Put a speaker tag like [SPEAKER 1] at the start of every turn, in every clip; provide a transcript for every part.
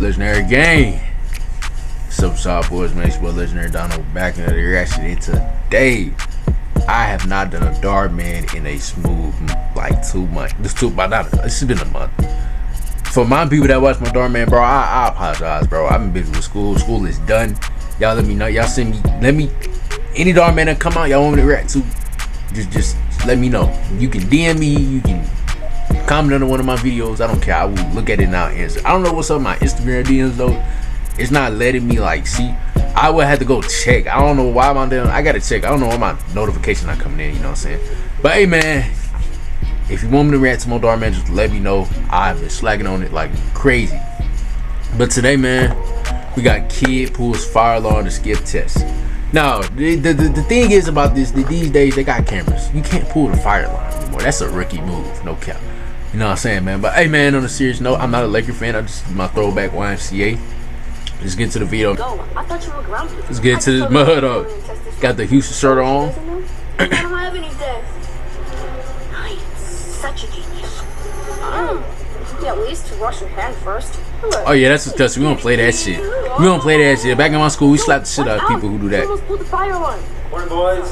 [SPEAKER 1] Legendary gang. What's up, Saw Boys, man? It's your boy Legendary Donald back in the reaction. And today, I have not done a Dhar man in a smooth like 2 months. It's been a month. For my people that watch my Dhar man, bro, I apologize, bro. I've been busy with school. School is done. Y'all let me know. Y'all send me. Let me. Any Dhar man that come out, y'all want me to react to? Just let me know. You can DM me. You can comment under one of my videos. I don't care. I will look at it now and answer. I don't know what's up with my Instagram DMs though. It's not letting me like see. I would have to go check. I don't know why I'm doing. I gotta check. I don't know why my notifications not coming in. You know what I'm saying? But hey, man, if you want me to react to more Dhar man, just let me know. I've been slacking on it like crazy. But today, man, we got kid pulls fire alarm to skip test. Now, the thing is about this, these days they got cameras. You can't pull the fire alarm anymore. That's a rookie move, no cap. You know what I'm saying, man? But hey, man, on a serious note, I'm not a Laker fan. I just my throwback YMCA. Let's get to the video.
[SPEAKER 2] I thought you were grounded.
[SPEAKER 1] Let's get into this mud up. Got the Houston shirt on.
[SPEAKER 2] I don't have any tests. I am such a genius. Yeah, at least to wash your hand first.
[SPEAKER 1] Oh yeah, that's disgusting. We don't play that shit. We don't play that shit. Back in my school, we slapped the shit out of people who do that.
[SPEAKER 2] Almost pulled the fire alarm.
[SPEAKER 3] Morning, boys.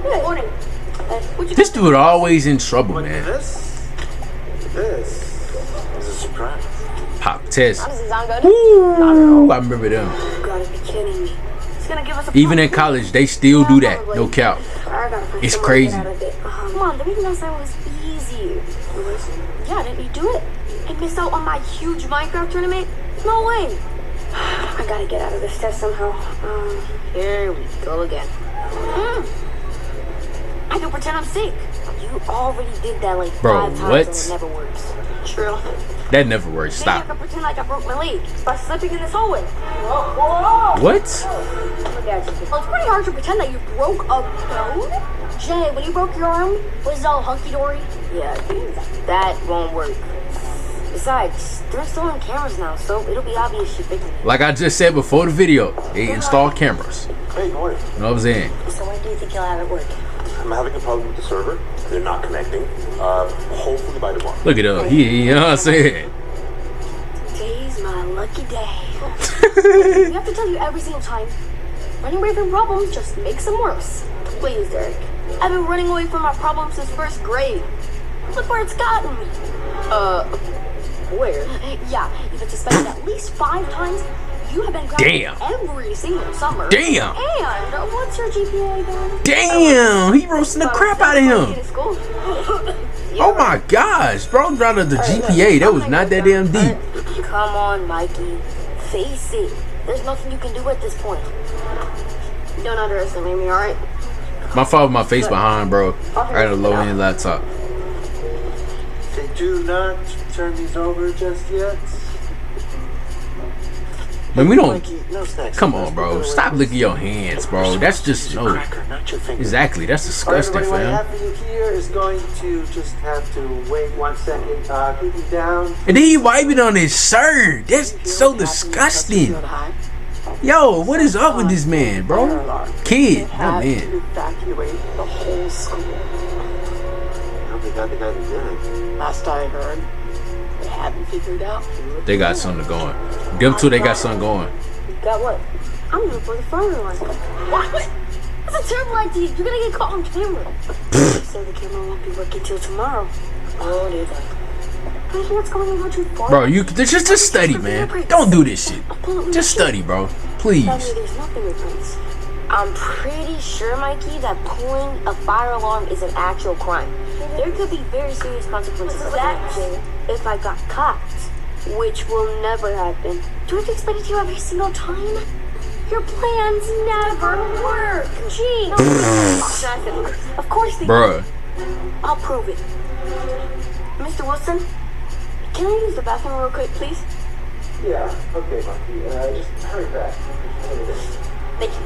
[SPEAKER 2] Good morning.
[SPEAKER 1] This dude always in trouble, man.
[SPEAKER 3] This is a surprise.
[SPEAKER 1] Pop test.
[SPEAKER 2] How does it sound good?
[SPEAKER 1] Woo! I remember them.
[SPEAKER 2] You gotta be kidding me. It's gonna give us a
[SPEAKER 1] Even in college, they still do that. No cap. It's crazy.
[SPEAKER 2] Come on, the reason last time was easy. Yeah, didn't you do it? And miss out on my huge Minecraft tournament? No way. I gotta get out of this test somehow. Here we go again. I can pretend I'm sick. You already did that like 5 times
[SPEAKER 1] what?
[SPEAKER 2] and it never works. True.
[SPEAKER 1] That never works. Stop.
[SPEAKER 2] Maybe I can pretend like I broke my leg by slipping in this hallway.
[SPEAKER 1] What?
[SPEAKER 2] It's pretty hard to pretend that you broke a bone. Jay, when you broke your arm, was it all hunky-dory? Yeah, that won't work. Besides, they're installing cameras now, so it'll be obvious you picked me.
[SPEAKER 1] Like I just said before the video, they install cameras.
[SPEAKER 3] Hey, good morning.
[SPEAKER 1] You know what I'm saying?
[SPEAKER 2] So when do you think you'll have it work?
[SPEAKER 3] I'm having a problem with the server. They're not connecting. Hopefully by tomorrow.
[SPEAKER 1] Look at him. You know what I'm saying?
[SPEAKER 2] Today's my lucky day. We have to tell you every single time. Running away from problems just makes them worse. Please, Derek. I've been running away from my problems since 1st grade. Look where it's gotten me. Where? Yeah, you've been suspended at least 5 times. You have been grounded every single summer.
[SPEAKER 1] Damn.
[SPEAKER 2] And what's your GPA again?
[SPEAKER 1] Damn. He roasting the crap out of him. Oh my gosh, bro, drowned the GPA. That was not that damn deep.
[SPEAKER 2] Come on, Mikey. Face it. There's nothing you can do at this point. Don't underestimate me, alright?
[SPEAKER 1] My fault with my face behind, bro. I got a low-end laptop.
[SPEAKER 3] They do not turn these over just yet.
[SPEAKER 1] Man, we don't.
[SPEAKER 3] No snacks.
[SPEAKER 1] Come on, bro. Stop licking your hands, bro. That's just no. Exactly. That's disgusting,
[SPEAKER 3] What I
[SPEAKER 1] fam.
[SPEAKER 3] have for you here is going to just have to wait 1 second. Keep it down.
[SPEAKER 1] And then he wiping on his shirt. That's so disgusting. Yo, what is up with this man, bro? Kid, not man.
[SPEAKER 4] Evacuate the whole school.
[SPEAKER 3] They got the guy who did it.
[SPEAKER 4] Last I heard, they haven't figured out.
[SPEAKER 1] They got something going. Them two, they got something going.
[SPEAKER 2] Got what? I'm going for the fire alarm. What? That's a terrible idea. You're gonna get caught on camera. So the camera won't be working till tomorrow. Oh, dear God. What's going on too far?
[SPEAKER 1] Bro, you just study, man. Don't do this shit. Just study, bro. Please.
[SPEAKER 2] There's no fingerprints. I'm pretty sure, Mikey, that pulling a fire alarm is an actual crime. There could be very serious consequences of that if I got caught, which will never happen. Do I have to explain it to you every single time? Your plans never work. Gee. Of course they
[SPEAKER 1] Bruh.
[SPEAKER 2] I'll prove it. Mr. Wilson, can I use the bathroom real quick, please?
[SPEAKER 3] Yeah, okay, Monkey. Just hurry back.
[SPEAKER 2] Thank you.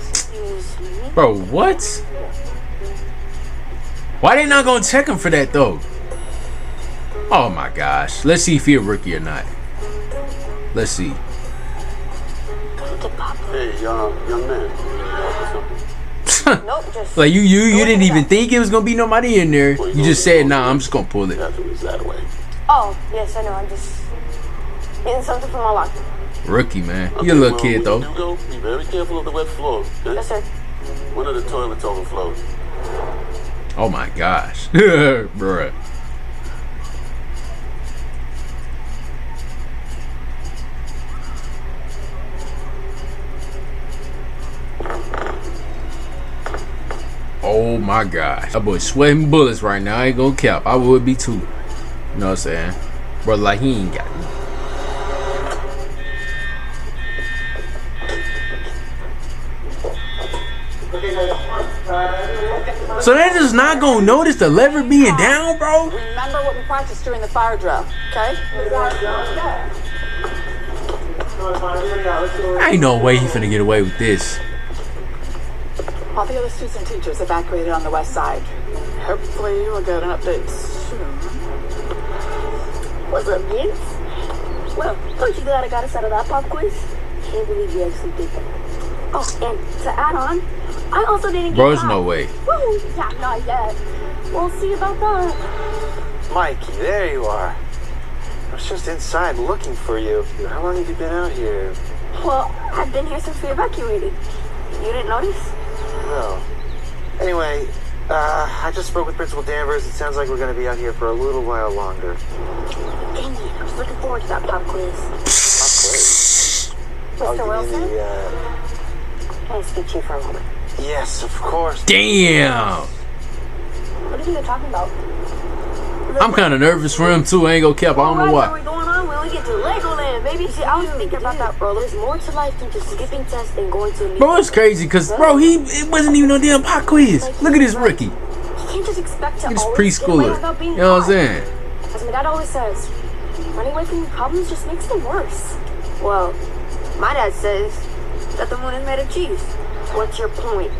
[SPEAKER 2] Excuse me.
[SPEAKER 1] Bro, what? Why they not gonna check him for that though? Oh my gosh. Let's see if he a rookie or not. Let's see.
[SPEAKER 3] Hey, young man.
[SPEAKER 2] Nope, just
[SPEAKER 1] Like you
[SPEAKER 2] go
[SPEAKER 1] didn't
[SPEAKER 2] ahead.
[SPEAKER 1] even think it was gonna be nobody in there. You just said, nah, I'm just gonna pull it.
[SPEAKER 5] Afterwards, that way.
[SPEAKER 2] Oh, yes, I know. I'm just getting something from my locker.
[SPEAKER 1] Rookie, man.
[SPEAKER 5] Okay,
[SPEAKER 1] You a little
[SPEAKER 5] well,
[SPEAKER 1] kid
[SPEAKER 5] when
[SPEAKER 1] though.
[SPEAKER 5] you do go, be very careful of the wet floor. Okay?
[SPEAKER 2] Yes, sir.
[SPEAKER 5] One of the toilets overflowed.
[SPEAKER 1] Oh my gosh. Bruh. Oh my gosh. That boy sweating bullets right now. I ain't gonna cap. I would be too. You know what I'm saying? Brother, like he ain't got it. So they're just not gonna notice the lever being down, bro?
[SPEAKER 4] Remember what we practiced during the fire drill, okay?
[SPEAKER 1] Ain't no way he finna get away with this.
[SPEAKER 4] All the other students and teachers evacuated on the west side. Hopefully we'll get an update soon.
[SPEAKER 2] What's up, kids? Well, aren't you glad I got us out of that pop quiz? Can't believe you actually did that. Oh, and to add on, I also didn't get
[SPEAKER 1] Bro, there's
[SPEAKER 2] caught.
[SPEAKER 1] no way.
[SPEAKER 2] Woo! Yeah, not yet. We'll see about that.
[SPEAKER 3] Mikey, there you are. I was just inside looking for you. How long have you been out here?
[SPEAKER 2] Well, I've been here since we evacuated. You didn't notice?
[SPEAKER 3] No. Anyway, I just spoke with Principal Danvers. It sounds like we're going to be out here for a little while longer.
[SPEAKER 2] Dang it, I was looking forward to that pop quiz.
[SPEAKER 3] Oh,
[SPEAKER 2] Mr.
[SPEAKER 3] you
[SPEAKER 2] Wilson,
[SPEAKER 3] mean the,
[SPEAKER 2] can I speak to you for a moment?
[SPEAKER 3] yes, of course.
[SPEAKER 1] Damn.
[SPEAKER 2] What are you talking about?
[SPEAKER 1] I'm kind of nervous for him too. I ain't gonna cap. I don't know
[SPEAKER 2] What
[SPEAKER 1] why.
[SPEAKER 2] are going on when we get to Legoland, baby? See, I was thinking about that, bro. There's more to life than just skipping tests and going to a new.
[SPEAKER 1] Bro, it's crazy because, bro, it wasn't even no damn pop quiz. Look at this rookie.
[SPEAKER 2] You can't just expect to
[SPEAKER 1] This
[SPEAKER 2] always get away
[SPEAKER 1] preschooler.
[SPEAKER 2] without being
[SPEAKER 1] You know what I'm
[SPEAKER 2] caught.
[SPEAKER 1] saying?
[SPEAKER 2] As my dad always says, running away from your problems just makes them worse. Well, my dad says that the moon is made of cheese. What's your point?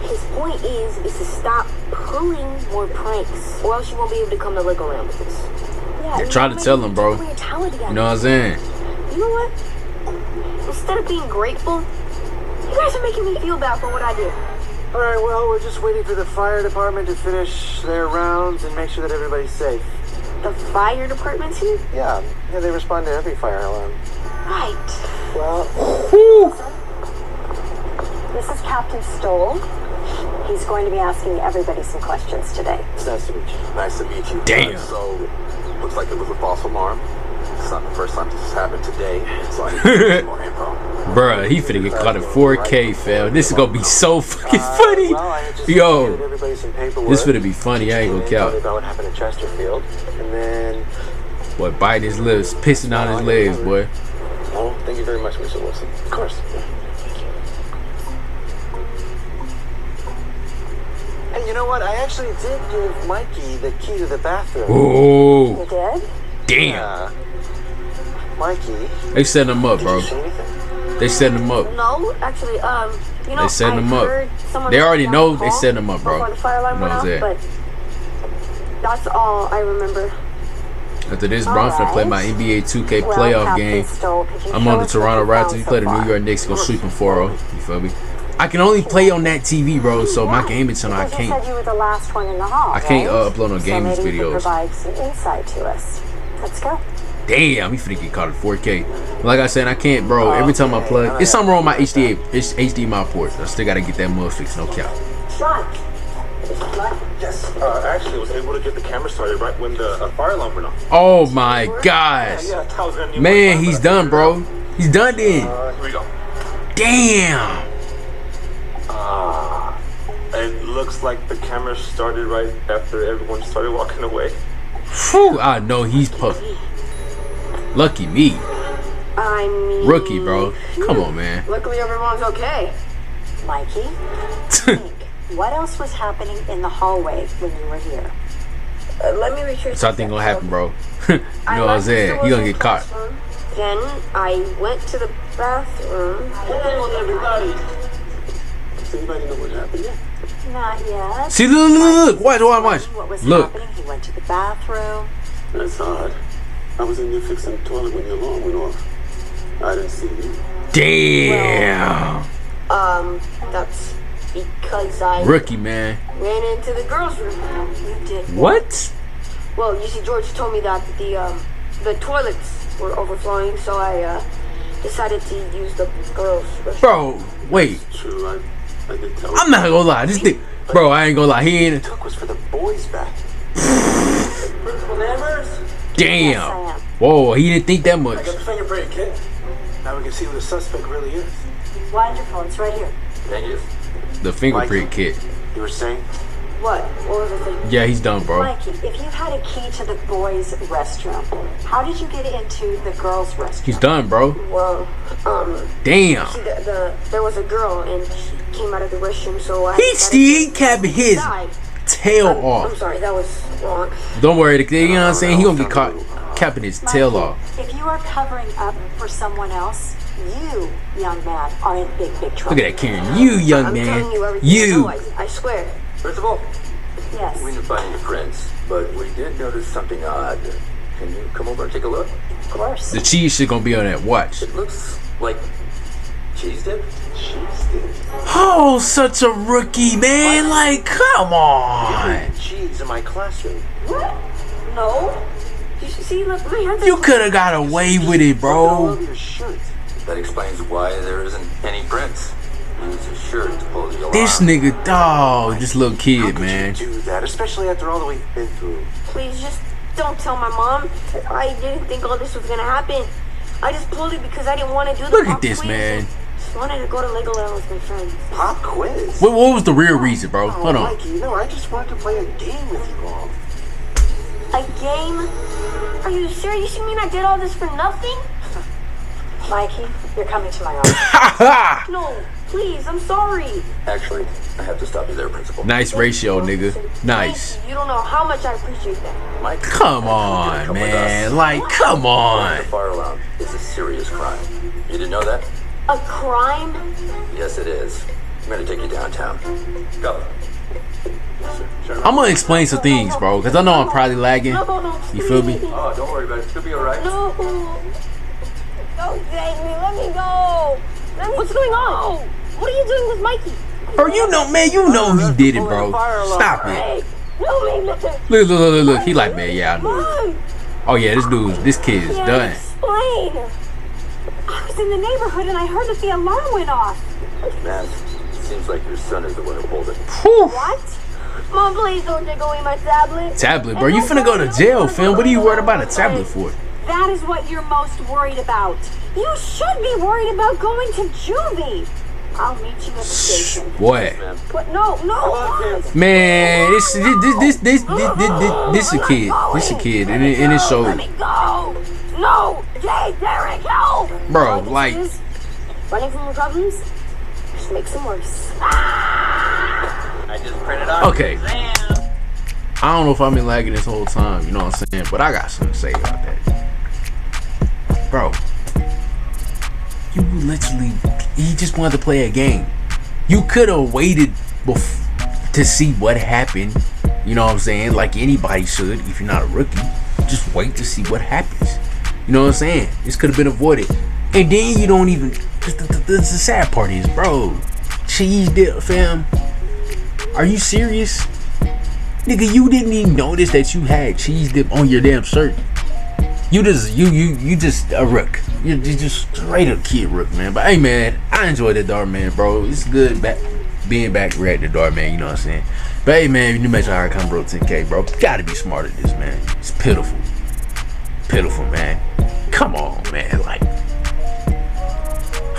[SPEAKER 2] His point is to stop pulling more pranks, or else you won't be able to come to Legoland with us. Yeah,
[SPEAKER 1] They try to tell him, bro. You know what I'm saying?
[SPEAKER 2] You know what? Instead of being grateful, you guys are making me feel bad for what I did.
[SPEAKER 3] All right, well, we're just waiting for the fire department to finish their rounds and make sure that everybody's safe.
[SPEAKER 2] The fire department's here?
[SPEAKER 3] Yeah, they respond to every fire alarm.
[SPEAKER 2] Right.
[SPEAKER 3] Well,
[SPEAKER 6] This is Captain Stoll. He's going to be asking everybody some questions today.
[SPEAKER 3] it's nice to meet you.
[SPEAKER 5] Nice to meet you.
[SPEAKER 1] Damn.
[SPEAKER 5] So, looks like it was a false alarm. It's not the first time this has happened today, so I need to get some more info.
[SPEAKER 1] Bruh, he finna get caught in 4K, fam. This is gonna be so fucking funny.
[SPEAKER 3] Well, I had just
[SPEAKER 1] Yo,
[SPEAKER 3] handed everybody some paperwork.
[SPEAKER 1] this finna be funny. I ain't
[SPEAKER 3] And
[SPEAKER 1] gonna
[SPEAKER 3] then told me
[SPEAKER 1] count.
[SPEAKER 3] about what happened at Chesterfield, and then
[SPEAKER 1] Boy, biting his lips, pissing on his legs, boy.
[SPEAKER 5] Oh, thank you very much, Mr. Wilson.
[SPEAKER 3] of course. Hey, you know what? I actually did give Mikey the key to the bathroom.
[SPEAKER 1] Oh,
[SPEAKER 6] You did?
[SPEAKER 1] damn.
[SPEAKER 3] Mikey,
[SPEAKER 1] They setting him up,
[SPEAKER 3] did
[SPEAKER 1] bro.
[SPEAKER 3] you see anything?
[SPEAKER 1] They setting him up.
[SPEAKER 2] No, actually, you know,
[SPEAKER 1] They setting
[SPEAKER 2] I
[SPEAKER 1] him up.
[SPEAKER 2] heard someone
[SPEAKER 1] They already
[SPEAKER 2] down
[SPEAKER 1] know
[SPEAKER 2] the
[SPEAKER 1] they
[SPEAKER 2] hall
[SPEAKER 1] setting him up, bro.
[SPEAKER 2] before the fire alarm
[SPEAKER 1] You know
[SPEAKER 2] went
[SPEAKER 1] what I'm
[SPEAKER 2] off,
[SPEAKER 1] saying?
[SPEAKER 2] but that's all I remember.
[SPEAKER 1] After this, bro, I'm finna play my NBA 2K
[SPEAKER 6] Well,
[SPEAKER 1] playoff
[SPEAKER 6] Captain
[SPEAKER 1] game.
[SPEAKER 6] Stoll, could you
[SPEAKER 1] I'm
[SPEAKER 6] show
[SPEAKER 1] on the
[SPEAKER 6] us what
[SPEAKER 1] Toronto
[SPEAKER 6] you
[SPEAKER 1] Raptors.
[SPEAKER 6] found
[SPEAKER 1] We
[SPEAKER 6] so
[SPEAKER 1] play the
[SPEAKER 6] far?
[SPEAKER 1] New York Knicks. Go sleeping 4-0. You feel me? I can only play on that TV, bro. So my gaming channel, I
[SPEAKER 6] Because you
[SPEAKER 1] can't.
[SPEAKER 6] said you were the last one in the hall,
[SPEAKER 1] I can't
[SPEAKER 6] right?
[SPEAKER 1] upload no
[SPEAKER 6] So
[SPEAKER 1] gaming
[SPEAKER 6] maybe you could
[SPEAKER 1] videos.
[SPEAKER 6] provide some insight to us. Let's go.
[SPEAKER 1] Damn, he finna get caught at 4K. Like I said, I can't, bro. Every time I plug, it's something wrong with my HDMI port. I still gotta get that mud fixed. No cap.
[SPEAKER 5] Yes. Actually, I was able to get the camera started right when the fire alarm went off.
[SPEAKER 1] Oh my gosh,
[SPEAKER 5] Yeah, I was gonna need
[SPEAKER 1] man,
[SPEAKER 5] more time,
[SPEAKER 1] he's
[SPEAKER 5] but I
[SPEAKER 1] done,
[SPEAKER 5] figured
[SPEAKER 1] bro. He's done then.
[SPEAKER 5] it out. Here we go.
[SPEAKER 1] Damn.
[SPEAKER 5] It looks like the camera started right after everyone started walking away.
[SPEAKER 1] Phew, I know he's puffed. Lucky me.
[SPEAKER 2] I mean,
[SPEAKER 1] Rookie, bro. Come on, man.
[SPEAKER 2] Luckily, everyone's okay.
[SPEAKER 6] Mikey, think, what else was happening in the hallway when you were here?
[SPEAKER 2] Let me make sure.
[SPEAKER 1] So I think gonna happen, bro. You know what I'm saying? He gonna get caught.
[SPEAKER 2] Then I went to the bathroom.
[SPEAKER 5] Does anybody know what happened yet?
[SPEAKER 6] Not yet.
[SPEAKER 1] See, look. Watch.
[SPEAKER 6] What was
[SPEAKER 1] Look.
[SPEAKER 6] happening? He went to the bathroom.
[SPEAKER 5] That's odd. I was in there fixing the toilet when the alarm went off. I didn't see you.
[SPEAKER 1] Damn.
[SPEAKER 2] That's because I
[SPEAKER 1] Rookie, man.
[SPEAKER 2] ran into the girls' room.
[SPEAKER 6] You did.
[SPEAKER 1] What?
[SPEAKER 2] Well, you see, George told me that the toilets were overflowing, so I decided to use the girls' restroom.
[SPEAKER 1] Bro, wait.
[SPEAKER 5] True, I did tell
[SPEAKER 1] I'm not gonna lie. This thing, bro, I ain't gonna lie. He ain't.
[SPEAKER 3] Took was for the boys back.
[SPEAKER 5] Principal Danvers?
[SPEAKER 1] Damn. Whoa, he didn't think that much.
[SPEAKER 5] I got the fingerprint, kid.
[SPEAKER 3] Now we can see who the suspect really is.
[SPEAKER 6] Wonderful. It's right here.
[SPEAKER 5] Thank you.
[SPEAKER 1] The fingerprint kit.
[SPEAKER 3] You were saying?
[SPEAKER 2] What? What was the thing?
[SPEAKER 1] Yeah, he's done, bro.
[SPEAKER 6] Mikey, if you had a key to the boys' restroom, how did you get into the girls' restroom?
[SPEAKER 1] He's done, bro.
[SPEAKER 2] Well,
[SPEAKER 1] Damn.
[SPEAKER 2] see, there was a girl, and she came out of the restroom, so I...
[SPEAKER 1] He capping his
[SPEAKER 2] died.
[SPEAKER 1] tail
[SPEAKER 2] I'm
[SPEAKER 1] off.
[SPEAKER 2] sorry, that was wrong.
[SPEAKER 1] Don't worry, you know what I'm saying? He gonna get caught capping his tail
[SPEAKER 6] Mikey,
[SPEAKER 1] off.
[SPEAKER 6] if you are covering up for someone else, you, young man, are in big trouble.
[SPEAKER 1] Look at that, Karen. You, young
[SPEAKER 2] I'm
[SPEAKER 1] man.
[SPEAKER 2] telling you everything I know,
[SPEAKER 1] You.
[SPEAKER 2] I swear.
[SPEAKER 5] Principal,
[SPEAKER 6] Yes.
[SPEAKER 5] we didn't find any prints, but we did notice something odd. Can you come over and take a look?
[SPEAKER 6] Of course.
[SPEAKER 1] The cheese shit gonna be on that watch.
[SPEAKER 5] It looks like cheese dip.
[SPEAKER 3] Cheese dip.
[SPEAKER 1] Oh, such a rookie, man. Like, come on.
[SPEAKER 3] Cheese in my classroom.
[SPEAKER 2] What? No. You see, look, my hands are...
[SPEAKER 1] You could have got away with it,
[SPEAKER 3] All
[SPEAKER 1] bro.
[SPEAKER 3] over your shirt.
[SPEAKER 5] That explains why there isn't any prints. Use his shirt to pull the alarm.
[SPEAKER 1] This nigga, dog, this little
[SPEAKER 3] How
[SPEAKER 1] kid,
[SPEAKER 3] could
[SPEAKER 1] man.
[SPEAKER 3] you do that, especially after all that we've been through?
[SPEAKER 2] Please, just don't tell my mom. I didn't think all this was gonna happen. I just pulled it because I didn't want to do the
[SPEAKER 1] Look at
[SPEAKER 2] pop
[SPEAKER 1] this,
[SPEAKER 2] quiz.
[SPEAKER 1] man.
[SPEAKER 2] Just wanted to go to Legoland with my friends.
[SPEAKER 3] Pop quiz.
[SPEAKER 1] What was the real reason, bro?
[SPEAKER 3] Oh,
[SPEAKER 1] Hold on.
[SPEAKER 3] Mikey, no, I just wanted to play a game with you all.
[SPEAKER 2] A game? Are you serious? You mean I did all this for nothing?
[SPEAKER 6] Mikey, you're coming to my office.
[SPEAKER 1] Ha
[SPEAKER 2] No, please, I'm sorry.
[SPEAKER 5] Actually, I have to stop you there, Principal.
[SPEAKER 1] Nice ratio, nigga. Nice.
[SPEAKER 2] Thank you. You don't know how much I appreciate that.
[SPEAKER 5] Mike,
[SPEAKER 1] Come
[SPEAKER 5] I
[SPEAKER 1] on,
[SPEAKER 5] need you to come with
[SPEAKER 1] man.
[SPEAKER 5] us.
[SPEAKER 1] Like, come
[SPEAKER 5] The
[SPEAKER 1] on.
[SPEAKER 5] fire alarm is a serious crime. You didn't know that?
[SPEAKER 2] A crime?
[SPEAKER 5] Yes, it is. I'm gonna take you downtown. Go.
[SPEAKER 1] I'm gonna explain some things, bro, because I know I'm probably lagging.
[SPEAKER 2] No,
[SPEAKER 1] You feel me?
[SPEAKER 5] Oh, don't worry about it. It'll be all right.
[SPEAKER 2] No. Don't take me. Let me go. What's going on? What are you doing with Mikey?
[SPEAKER 1] Bro, you know, man, you know he did it, bro. Stop it.
[SPEAKER 2] Hey, no, me, listen.
[SPEAKER 1] Look. He like, man, yeah, I know.
[SPEAKER 2] Mom,
[SPEAKER 1] Oh, yeah, this kid is
[SPEAKER 2] can't
[SPEAKER 1] done.
[SPEAKER 2] explain.
[SPEAKER 6] I was in the neighborhood and I heard that the alarm went off.
[SPEAKER 5] Man, it seems like your son is the one who pulled it.
[SPEAKER 1] Whew.
[SPEAKER 2] What? Mom, please don't take away my tablet.
[SPEAKER 1] Tablet, bro. You finna go to jail, fam. What are you worried about a tablet for?
[SPEAKER 6] That is what you're most worried about. You should be worried about going to juvie. I'll meet you at the station.
[SPEAKER 1] Boy.
[SPEAKER 5] Man,
[SPEAKER 2] What? No. Mom.
[SPEAKER 1] Man, this a kid. This a kid, and it
[SPEAKER 2] Let
[SPEAKER 1] showed.
[SPEAKER 2] me go. No. Jay, Derek, help.
[SPEAKER 1] Bro,
[SPEAKER 2] All this
[SPEAKER 1] like,
[SPEAKER 2] is running from your problems just makes them worse.
[SPEAKER 5] I just printed off
[SPEAKER 1] okay.
[SPEAKER 5] your exam.
[SPEAKER 1] I don't know if I've been lagging this whole time, you know what I'm saying? But I got something to say about that. Bro, you literally, he just wanted to play a game. You could have waited to see what happened, you know what I'm saying? Like anybody should, if you're not a rookie. Just wait to see what happens. You know what I'm saying? This could have been avoided. And then you don't even, the sad part is, bro, cheese dip, fam. Are you serious? Nigga, you didn't even notice that you had cheese dip on your damn shirt. You just a rook. You're just straight up kid rook, man. But hey, man, I enjoyed that Dhar, man, bro. It's good being back reacting to Dhar, man. You know what I'm saying? But hey, man, you make sure I come bro 10K, bro. Gotta be smart at this, man. It's pitiful, man. Come on, man. Like,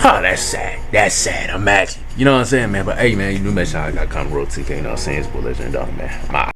[SPEAKER 1] oh, that's sad. That's sad. Imagine. You know what I'm saying, man? But hey, man, you do make sure I got come bro 10K. You know what I'm saying? It's Bullet and Dhar, man.